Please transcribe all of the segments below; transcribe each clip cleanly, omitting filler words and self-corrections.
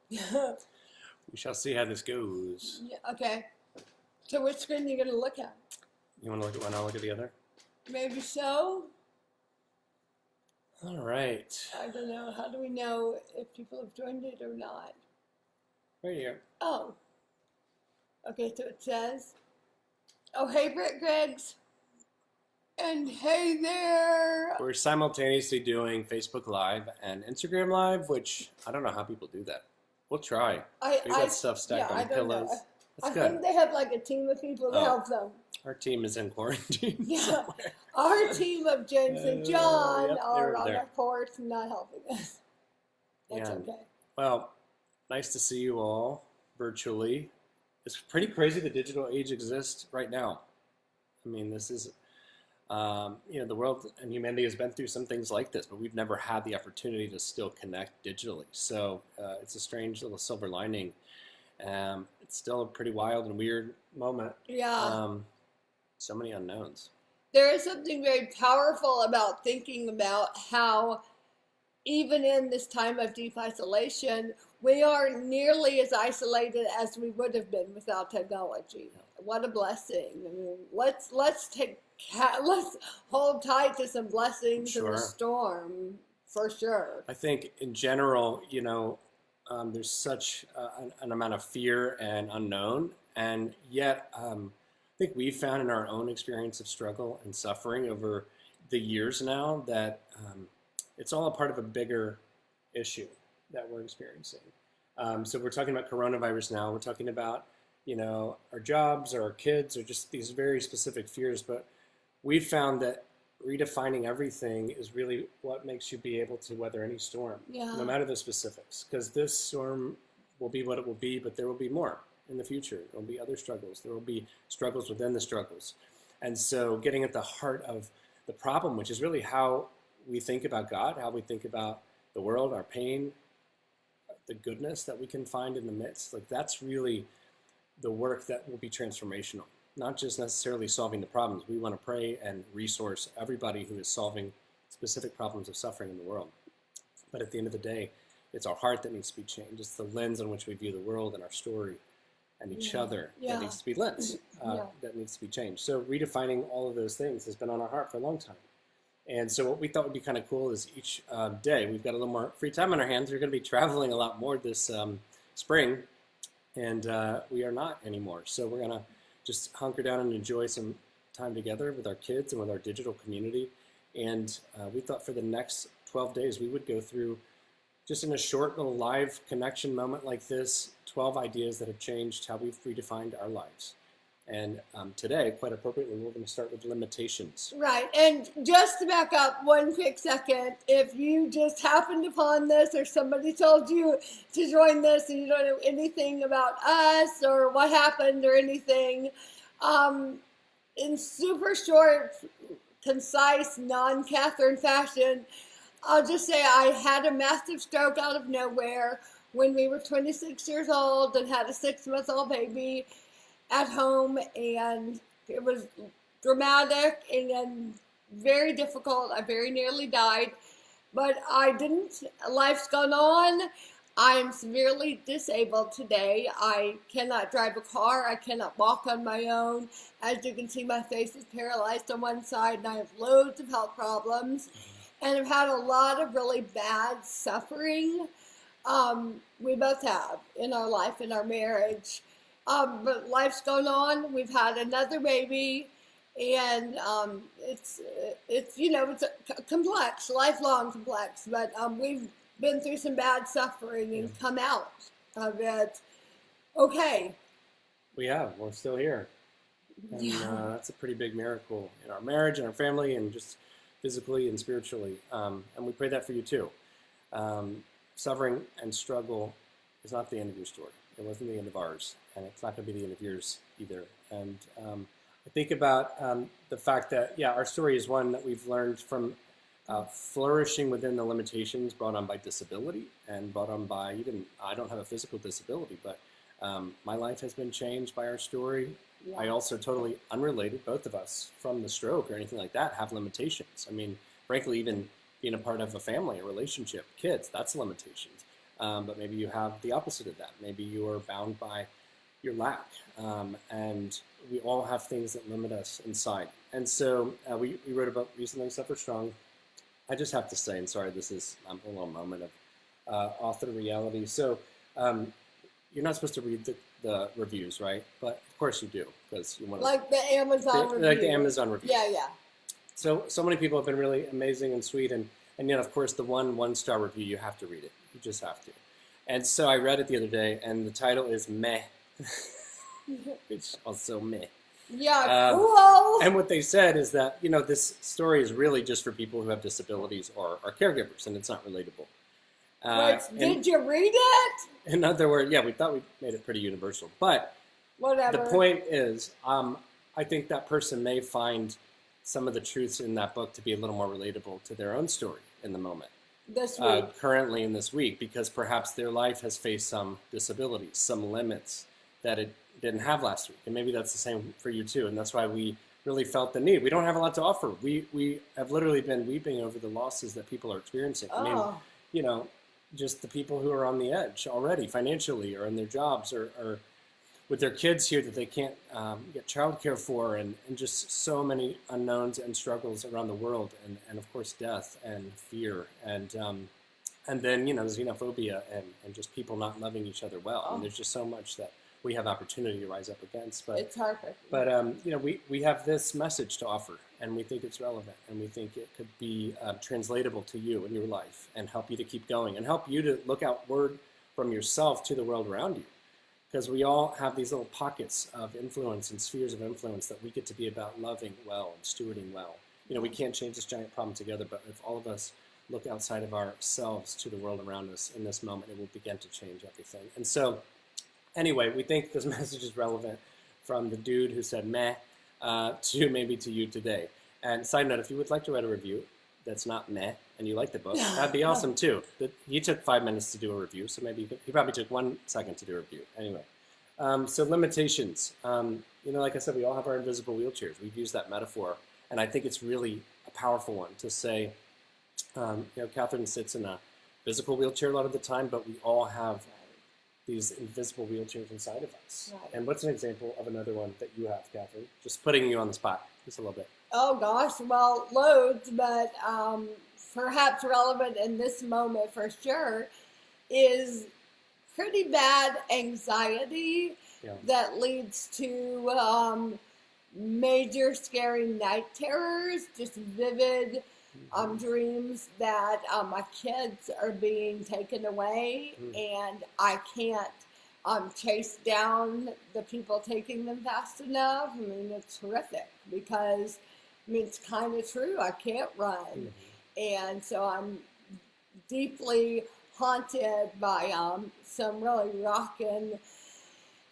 Yeah, We shall see how this goes. okay. So which screen are you going to look at? You want to look at one? I'll look at the other. Maybe so. All right. I don't know. How do we know if people have joined it or not? Right here. Oh. Okay, so it says, oh, hey, Britt Greggs. And hey there. We're simultaneously doing Facebook Live and Instagram Live, which I don't know how people do that. We'll try. We got stuff stacked yeah, on I don't pillows. know. That's I good. think they have like a team of people to help them. Our team is in quarantine Yeah, somewhere. our team of James and John Yep, are they're on there. our porch and not helping us. That's And, okay. well, nice to see you all virtually. It's pretty crazy the digital age exists right now. I mean, this is, the world and humanity has been through some things like this, but we've never had the opportunity to still connect digitally. So it's a strange little silver lining. It's still a pretty wild and weird moment. Yeah. So many unknowns. There is something very powerful about thinking about how, even in this time of deep isolation, we are nearly as isolated as we would have been without technology. What a blessing! I mean, let's hold tight to some blessings in the storm for sure. I think in general, there's such an amount of fear and unknown, and yet I think we've found in our own experience of struggle and suffering over the years now that it's all a part of a bigger issue that we're experiencing. So we're talking about coronavirus now. We're talking about, our jobs or our kids or just these very specific fears. But we've found that redefining everything is really what makes you be able to weather any storm, no matter the specifics. Because this storm will be what it will be, but there will be more in the future. There will be other struggles. There will be struggles within the struggles. And so getting at the heart of the problem, which is really how we think about God, how we think about the world, our pain, the goodness that we can find in the midst. Like that's really the work that will be transformational, not just necessarily solving the problems. We want to pray and resource everybody who is solving specific problems of suffering in the world. But at the end of the day, it's our heart that needs to be changed. It's the lens in which we view the world and our story and each other that needs to be lens, that needs to be changed. So redefining all of those things has been on our heart for a long time. And so what we thought would be kind of cool is each day we've got a little more free time on our hands. We're going to be traveling a lot more this spring, and we are not anymore. So we're going to just hunker down and enjoy some time together with our kids and with our digital community. And we thought for the next 12 days we would go through, just in a short little live connection moment like this, 12 ideas that have changed how we've redefined our lives. And today, quite appropriately, we're going to start with limitations. Right. And just to back up one quick second, if you just happened upon this or somebody told you to join this and you don't know anything about us or what happened or anything, in super short, concise, non-Catherine fashion, I'll just say I had a massive stroke out of nowhere when we were 26 years old and had a 6-month-old baby at home, and it was dramatic and very difficult. I very nearly died, but I didn't. Life's gone on. I am severely disabled today. I cannot drive a car. I cannot walk on my own. As you can see, my face is paralyzed on one side, and I have loads of health problems, and I've had a lot of really bad suffering. We both have in our life, in our marriage. But life's gone on. We've had another baby, and it's complex, lifelong complex. But we've been through some bad suffering and come out of it okay. We have. We're still here. And that's a pretty big miracle in our marriage and our family and just physically and spiritually. And we pray that for you too. Suffering and struggle is not the end of your story. It wasn't the end of ours, and it's not going to be the end of yours either. And I think about the fact that, our story is one that we've learned from flourishing within the limitations brought on by disability and brought on by I don't have a physical disability, but my life has been changed by our story. Yeah. I also, totally unrelated, both of us, from the stroke or anything like that, have limitations. I mean, frankly, even being a part of a family, a relationship, kids, that's limitations. But maybe you have the opposite of that. Maybe you are bound by your lack. And we all have things that limit us inside. And so we wrote about recently Suffer Strong. I just have to say, and sorry, this is a little moment of author reality. So you're not supposed to read the reviews, right? But of course you do, because you want to. Like the Amazon review. Like the Amazon reviews. Yeah. So many people have been really amazing and sweet, and yet, of course, the one-star review, you have to read it. You just have to. And so I read it the other day, and the title is Meh. It's also meh. Yeah, cool. And what they said is that, this story is really just for people who have disabilities or are caregivers, and it's not relatable. Did you read it? In other words, yeah, we thought we made it pretty universal. But whatever. The point is, I think that person may find some of the truths in that book to be a little more relatable to their own story in the moment. This week. Currently in this week, because perhaps their life has faced some disabilities, some limits that it didn't have last week. And maybe that's the same for you too. And that's why we really felt the need. We don't have a lot to offer. We have literally been weeping over the losses that people are experiencing. Oh. I mean, just the people who are on the edge already financially or in their jobs or with their kids here that they can't get childcare for, and just so many unknowns and struggles around the world, and of course death and fear and then xenophobia and just people not loving each other well. Oh. And there's just so much that we have opportunity to rise up against. But it's heartbreaking. But we have this message to offer, and we think it's relevant, and we think it could be translatable to you in your life and help you to keep going and help you to look outward from yourself to the world around you. Because we all have these little pockets of influence and spheres of influence that we get to be about loving well and stewarding well. We can't change this giant problem together, but if all of us look outside of ourselves to the world around us in this moment, it will begin to change everything. And so, anyway, we think this message is relevant from the dude who said meh to maybe to you today. And side note, if you would like to write a review that's not meh, and you like the book, that'd be awesome too. He took 5 minutes to do a review, so maybe he probably took 1 second to do a review. Anyway, so limitations. Like I said, we all have our invisible wheelchairs. We've used that metaphor, and I think it's really a powerful one to say, Catherine sits in a physical wheelchair a lot of the time, but we all have these invisible wheelchairs inside of us. Right. And what's an example of another one that you have, Catherine? Just putting you on the spot, just a little bit. Oh gosh, well, loads, but perhaps relevant in this moment for sure is pretty bad anxiety that leads to major scary night terrors, just vivid dreams that my kids are being taken away and I can't chase down the people taking them fast enough. I mean, it's horrific because it's kind of true. I can't run. And so I'm deeply haunted by some really rocking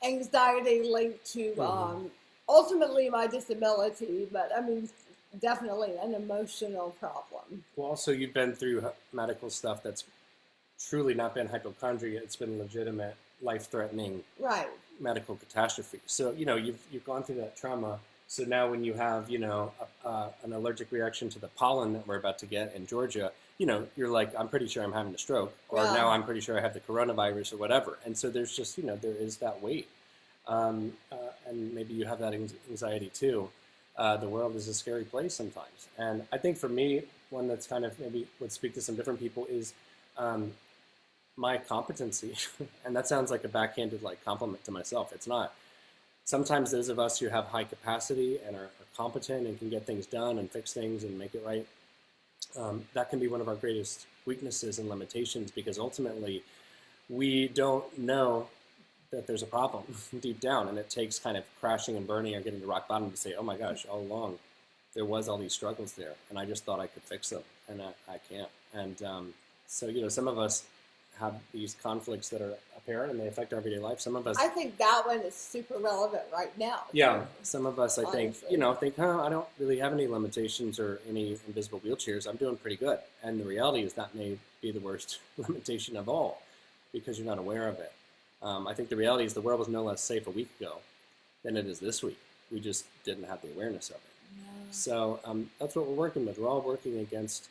anxiety linked to ultimately my disability, but I mean, definitely an emotional problem. Well, also you've been through medical stuff that's truly not been hypochondria. It's been legitimate, life-threatening medical catastrophe. So, you've gone through that trauma. So now when you have, an allergic reaction to the pollen that we're about to get in Georgia, you're like, I'm pretty sure I'm having a stroke, or now I'm pretty sure I have the coronavirus or whatever. And so there's just, there is that weight. And maybe you have that anxiety too. The world is a scary place sometimes. And I think for me, one that's kind of maybe would speak to some different people is my competency. And that sounds like a backhanded compliment to myself. It's not. Sometimes those of us who have high capacity and are competent and can get things done and fix things and make it right, that can be one of our greatest weaknesses and limitations, because ultimately we don't know that there's a problem deep down, and it takes kind of crashing and burning or getting to rock bottom to say, oh my gosh, all along there was all these struggles there, and I just thought I could fix them, and I can't. And so some of us have these conflicts that are apparent and they affect our everyday life. Some of us, I think that one is super relevant right now. Yeah, some of us, I think, honestly. I don't really have any limitations or any invisible wheelchairs. I'm doing pretty good. And the reality is that may be the worst limitation of all, because you're not aware of it. I think the reality is the world was no less safe a week ago than it is this week. We just didn't have the awareness of it. Yeah. So that's what we're working with. We're all working against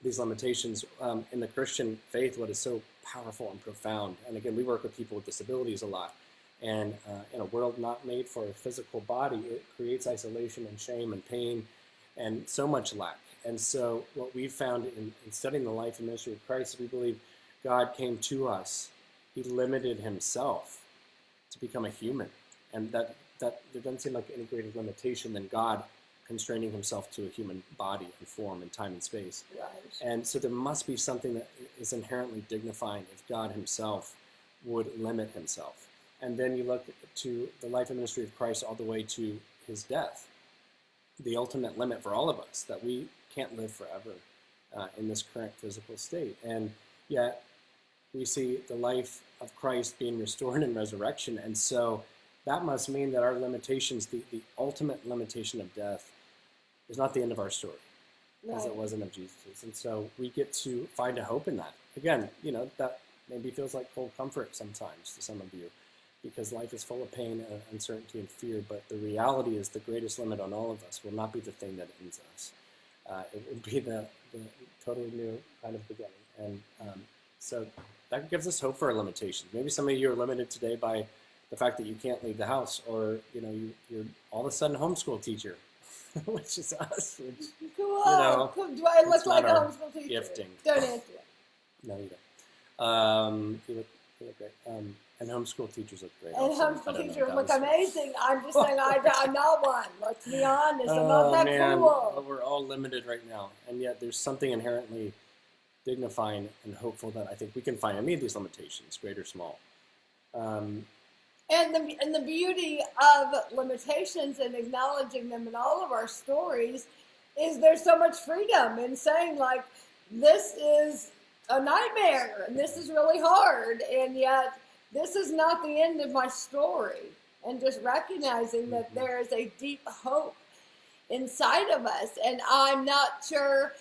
these limitations in the Christian faith, what is so powerful and profound. And again, we work with people with disabilities a lot. And in a world not made for a physical body, it creates isolation and shame and pain and so much lack. And so what we've found in studying the life and ministry of Christ, we believe God came to us. He limited himself to become a human. And that there doesn't seem like any greater limitation than God constraining himself to a human body and form and time and space. Right. And so there must be something that is inherently dignifying if God himself would limit himself. And then you look to the life and ministry of Christ all the way to his death, the ultimate limit for all of us, that we can't live forever in this current physical state. And yet we see the life of Christ being restored in resurrection. And so that must mean that our limitations, the ultimate limitation of death, is not the end of our story, Right. as it wasn't of Jesus's. And so we get to find a hope in that. Again, that maybe feels like cold comfort sometimes to some of you, because life is full of pain and uncertainty and fear. But the reality is the greatest limit on all of us will not be the thing that ends us. It will be the totally new kind of beginning. And so that gives us hope for our limitations. Maybe some of you are limited today by the fact that you can't leave the house, or you're all of a sudden a homeschool teacher, which is us. Which, Cool. Do I look it's like a not our homeschool teacher? gifting. Don't answer it. No, you don't. You look great. And homeschool teachers look great. And also. I homeschool don't know, teachers that look was- amazing. I'm just saying I'm not one. Let's be honest. I'm not that man. cool. But we're all limited right now, and yet there's something inherently dignifying and hopeful that I think we can find any of these limitations, great or small. And the beauty of limitations and acknowledging them in all of our stories is there's so much freedom in saying, like, this is a nightmare and this is really hard, and yet this is not the end of my story. And just recognizing that there is a deep hope inside of us. And I'm not sure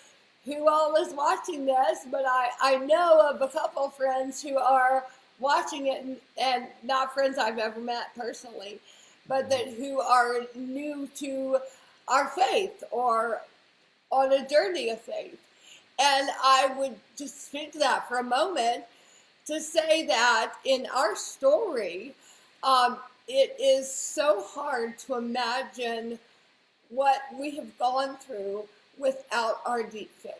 who all is watching this, but I know of a couple friends who are watching it, and not friends I've ever met personally, but that who are new to our faith or on a journey of faith. And I would just speak to that for a moment to say that in our story, it is so hard to imagine what we have gone through without our deep faith.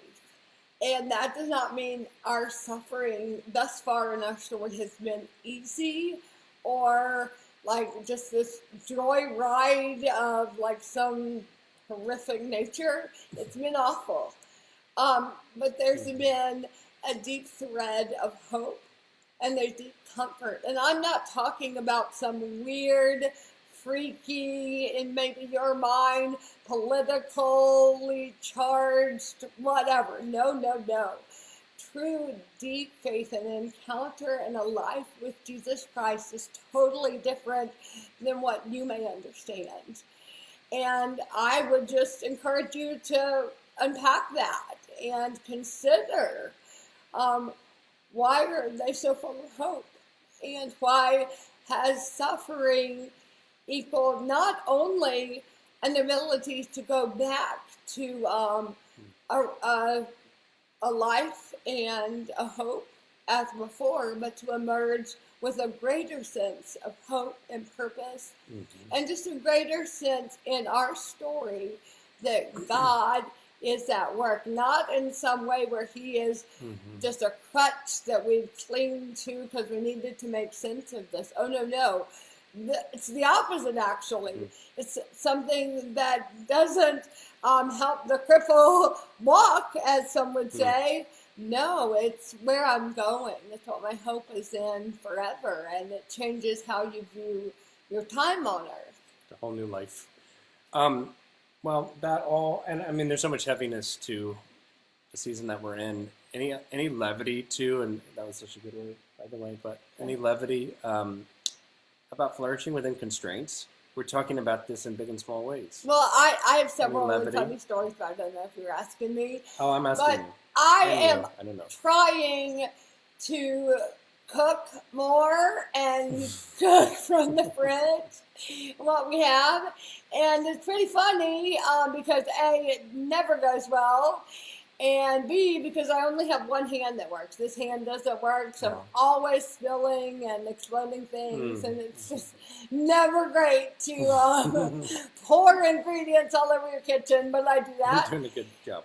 And that does not mean our suffering thus far in our story has been easy or like just this joy ride of like some horrific nature. It's been awful. But there's been a deep thread of hope and there's deep comfort. And I'm not talking about some weird, freaky, in maybe your mind, politically charged, whatever. No. True, deep faith and encounter and a life with Jesus Christ is totally different than what you may understand. And I would just encourage you to unpack that and consider why are they so full of hope, and why has suffering equaled not only an ability to go back to a life and a hope as before, but to emerge with a greater sense of hope and purpose, and just a greater sense in our story that God is at work, not in some way where he is just a crutch that we cling to because we needed to make sense of this. Oh, no. It's the opposite, actually. It's something that doesn't help the cripple walk, as some would say. No, it's where I'm going. It's what my hope is in forever, and it changes how you view your time on earth. A whole new life. Well, that all, and I mean, there's so much heaviness to the season that we're in. Any levity too, and that was such a good word, by the way, but any levity about flourishing within constraints? We're talking about this in big and small ways. Well, I have several Any really levity? funny stories, but I don't know if you're asking me. Oh, I'm asking But you. I don't am know. trying to cook more and cook from the fridge what we have, and it's pretty funny because A, it never goes well, And B, because I only have one hand that works. This hand doesn't work, so I'm always spilling and exploding things, and it's just never great to pour ingredients all over your kitchen, but I do that. You're doing a good job.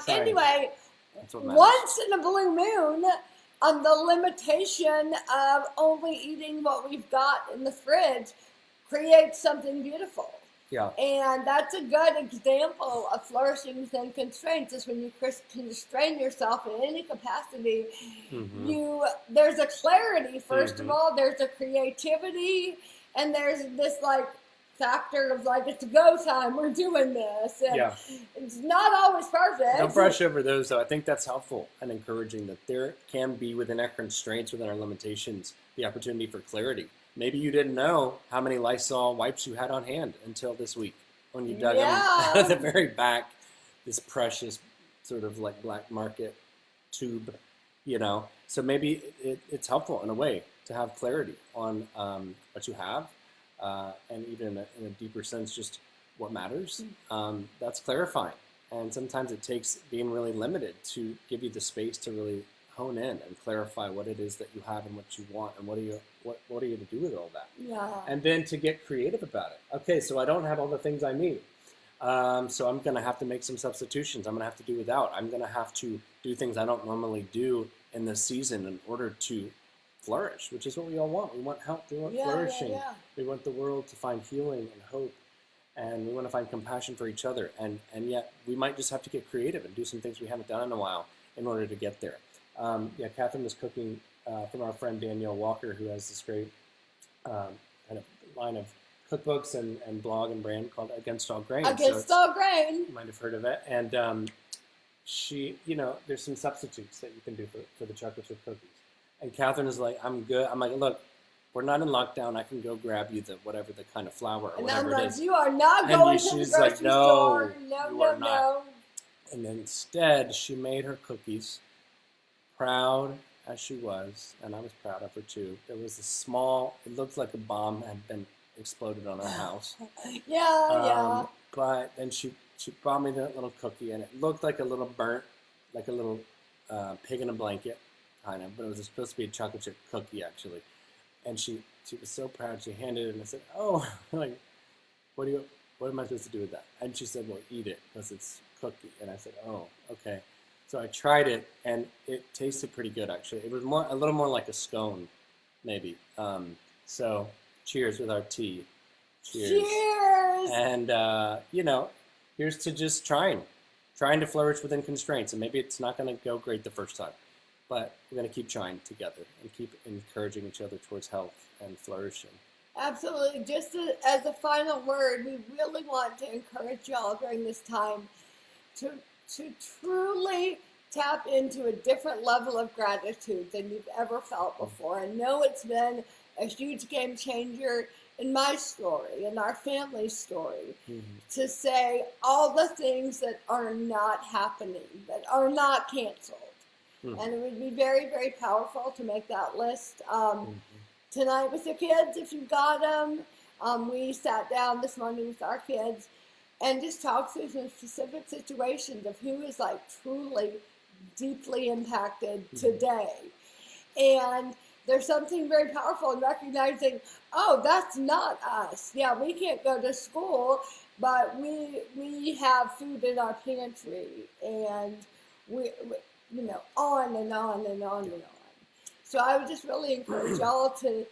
Anyway, once in a blue moon, the limitation of only eating what we've got in the fridge creates something beautiful. Yeah. And that's a good example of flourishing within constraints, is when you constrain yourself in any capacity, there's a clarity, first of all, there's a creativity, and there's this like factor of like, it's go time, we're doing this. And it's not always perfect. Don't brush over those, though. I think that's helpful and encouraging, that there can be, within our constraints, within our limitations, the opportunity for clarity. Maybe you didn't know how many Lysol wipes you had on hand until this week when you dug them out of the very back, this precious sort of like black market tube, you know. So maybe it's helpful in a way to have clarity on what you have, and even in a deeper sense, just what matters. That's clarifying. And sometimes it takes being really limited to give you the space to really hone in and clarify what it is that you have and what you want, and what are you going to do with all that. And then to get creative about it. Okay, so I don't have all the things I need, so I'm going to have to make some substitutions. I'm going to have to do without. I'm going to have to do things I don't normally do in this season in order to flourish, which is what we all want. We want health, we want flourishing. We want the world to find healing and hope, and we want to find compassion for each other, and yet we might just have to get creative and do some things we haven't done in a while in order to get there. Catherine was cooking from our friend Danielle Walker, who has this great kind of line of cookbooks and blog and brand called Against All Grain. All Grain. You might have heard of it. And she, there's some substitutes that you can do for the chocolate chip cookies. And Catherine is like, I'm good. I'm like, look, we're not in lockdown. I can go grab you whatever the kind of flour or whatever it is. You are not going to the grocery like, store. No. And instead, she made her cookies, proud as she was, and I was proud of her too. There was it looked like a bomb had been exploded on her house. But then she brought me that little cookie, and it looked like a little burnt, like a little pig in a blanket, kind of, but it was supposed to be a chocolate chip cookie, actually. And she was so proud. She handed it, and I said, "Oh, like, what am I supposed to do with that?" And she said, "Well, eat it, because it's cookie." And I said, "Oh, okay." So I tried it, and it tasted pretty good, actually. It was a little more like a scone, maybe. So cheers with our tea. Cheers! And, here's to just trying to flourish within constraints. And maybe it's not going to go great the first time, but we're going to keep trying together and keep encouraging each other towards health and flourishing. Absolutely. Just as a final word, we really want to encourage y'all during this time to truly tap into a different level of gratitude than you've ever felt before. I know it's been a huge game changer in my story, in our family's story, to say all the things that are not happening, that are not canceled. And it would be very, very powerful to make that list tonight with the kids, if you've got them. We sat down this morning with our kids and just talk through some specific situations of who is like truly deeply impacted today. And there's something very powerful in recognizing, oh, that's not us. Yeah, we can't go to school, but we have food in our pantry, and we on and on and on and on. So I would just really encourage y'all to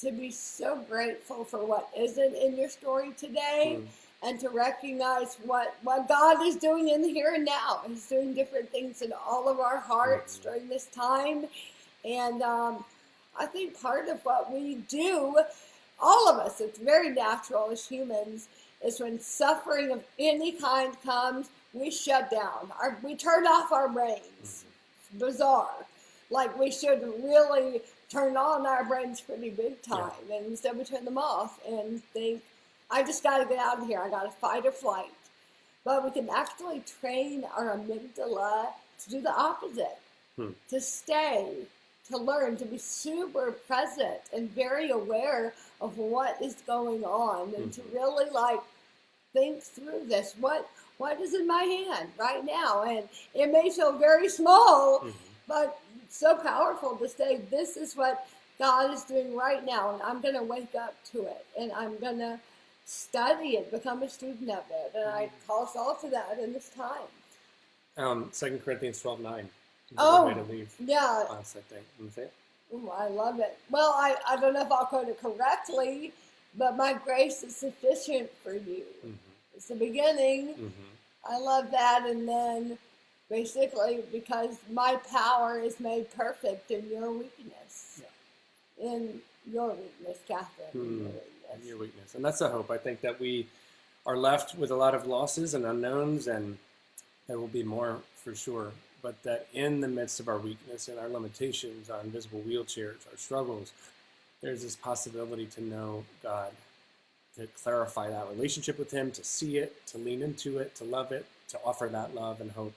be so grateful for what isn't in your story today. And to recognize what God is doing in the here and now. He's doing different things in all of our hearts during this time. And I think part of what we do, all of us, it's very natural as humans, is when suffering of any kind comes, we shut down. We turn off our brains. It's bizarre. Like we should really turn on our brains pretty big time. And instead we turn them off and think, I just got to get out of here. I got to fight or flight. But we can actually train our amygdala to do the opposite, to stay, to learn, to be super present and very aware of what is going on, and to really think through this. What what is in my hand right now? And it may feel very small, Mm-hmm. but it's so powerful to say, this is what God is doing right now, and I'm going to wake up to it, and I'm going to study it, become a student of it. And I call us all to that in this time. 2 Corinthians 12:9 is a Oh, good way to leave yeah. us, I think. You say it? Ooh, I love it. Well, I don't know if I'll quote it correctly, but my grace is sufficient for you. Mm-hmm. It's the beginning. Mm-hmm. I love that. And then basically, because my power is made perfect in your weakness. Yeah. In your weakness, Catherine. In your weakness. In your weakness. And that's the hope. I think that we are left with a lot of losses and unknowns, and there will be more for sure. But that in the midst of our weakness and our limitations, our invisible wheelchairs, our struggles, there's this possibility to know God, to clarify that relationship with Him, to see it, to lean into it, to love it, to offer that love and hope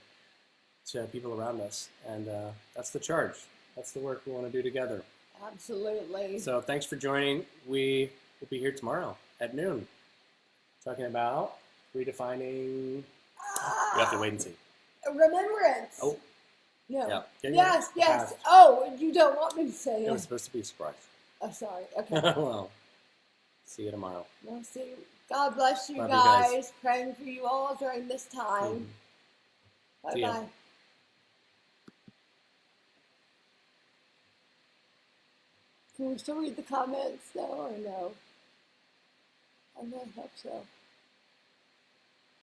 to people around us. And that's the charge. That's the work we want to do together. Absolutely. So thanks for joining. We will be here tomorrow at noon, talking about redefining. You have to wait and see. Remembrance. Oh. No. Yeah. Yes, yes. Past. Oh, you don't want me to say it. It was supposed to be a surprise. Oh, sorry. Okay. Well, see you tomorrow. We'll see. God bless you Love guys. you guys. Praying for you all during this time. See ya. Bye-bye. Can we still read the comments, though, or no? I really hope so.